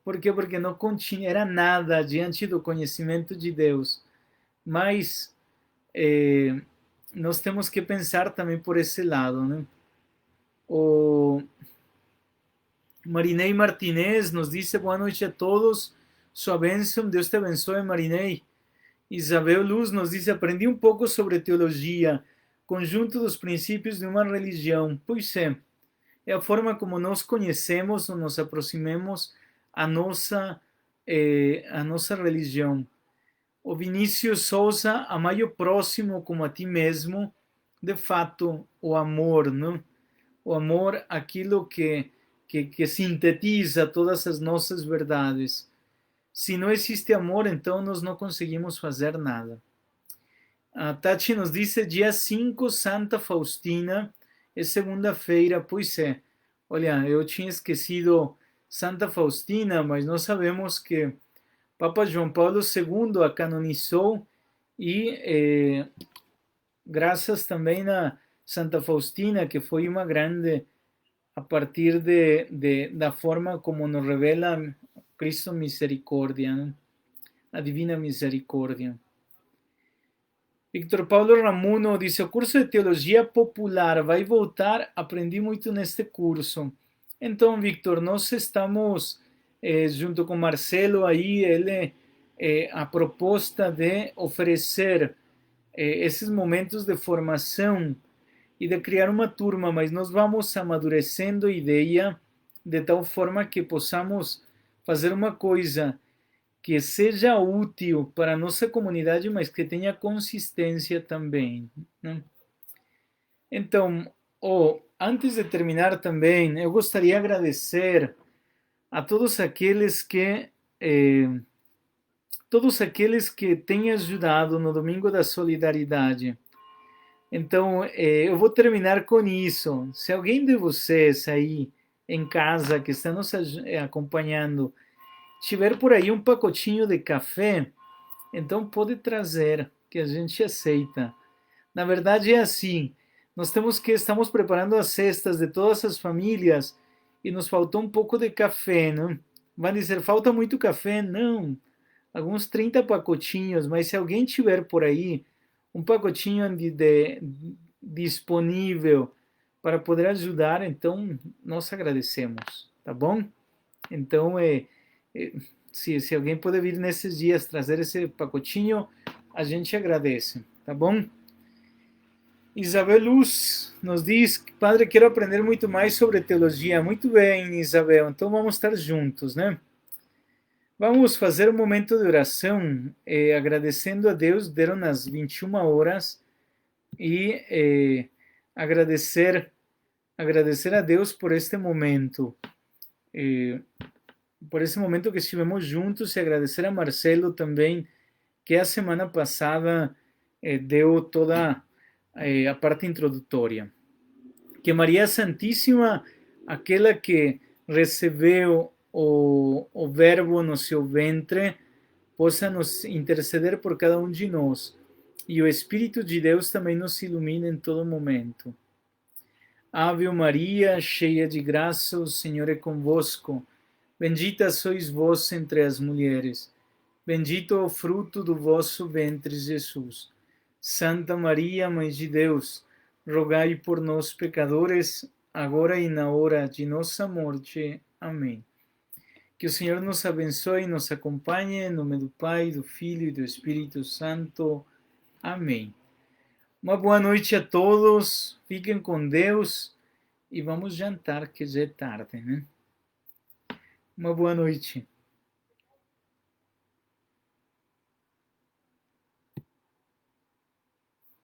Por quê? Porque não continha, era nada diante do conhecimento de Deus. Mas nós temos que pensar também por esse lado, né? O Marinei Martinez nos disse: boa noite a todos, sua bênção, Deus te abençoe, Marinei. Isabel Luz nos diz: aprendi um pouco sobre teologia, conjunto dos princípios de uma religião. Pois é a forma como nós conhecemos ou nos aproximamos à nossa religião. O Vinícius Souza: amai o próximo como a ti mesmo. De fato, o amor, não? O amor, aquilo que sintetiza todas as nossas verdades. Se não existe amor, então nós não conseguimos fazer nada. A Tati nos disse: dia 5, Santa Faustina, é segunda-feira. Pois é, olha, eu tinha esquecido Santa Faustina, mas nós sabemos que Papa João Paulo II a canonizou e graças também a Santa Faustina, que foi uma grande, a partir da forma como nos revela Cristo Misericórdia, né? A Divina Misericórdia. Victor Paulo Ramuno disse: o curso de Teologia Popular vai voltar, aprendi muito neste curso. Então, Victor, nós estamos junto com Marcelo aí, ele a proposta de oferecer esses momentos de formação e de criar uma turma, mas nós vamos amadurecendo a ideia de tal forma que possamos fazer uma coisa que seja útil para a nossa comunidade, mas que tenha consistência também, né? Então, antes de terminar também, eu gostaria de agradecer a todos aqueles que têm ajudado no Domingo da Solidariedade. Então, eu vou terminar com isso. Se alguém de vocês aí em casa que está nos acompanhando tiver por aí um pacotinho de café, então pode trazer, que a gente aceita. Na verdade é assim, estamos preparando as cestas de todas as famílias e nos faltou um pouco de café, não? Vai dizer: falta muito café? Não, alguns 30 pacotinhos, mas se alguém tiver por aí pacotinho disponível para poder ajudar, então nós agradecemos, tá bom? Então, se alguém puder vir nesses dias trazer esse pacotinho, a gente agradece, tá bom? Isabel Luz nos diz, padre, quero aprender muito mais sobre teologia. Muito bem, Isabel, então vamos estar juntos, né? Vamos fazer um momento de oração, agradecendo a Deus, deram as 21 horas, e agradecer a Deus por este momento, por esse momento que estivemos juntos, e agradecer a Marcelo também, que a semana passada deu toda a parte introdutória. Que Maria Santíssima, aquela que recebeu o Verbo no seu ventre, possa nos interceder por cada um de nós, e o Espírito de Deus também nos ilumine em todo momento. Ave Maria, cheia de graça, o Senhor é convosco. Bendita sois vós entre as mulheres. Bendito é o fruto do vosso ventre, Jesus. Santa Maria, Mãe de Deus, rogai por nós, pecadores, agora e na hora de nossa morte. Amém. Que o Senhor nos abençoe e nos acompanhe, em nome do Pai, do Filho e do Espírito Santo. Amém. Uma boa noite a todos, fiquem com Deus e vamos jantar, que já é tarde, né? Uma boa noite.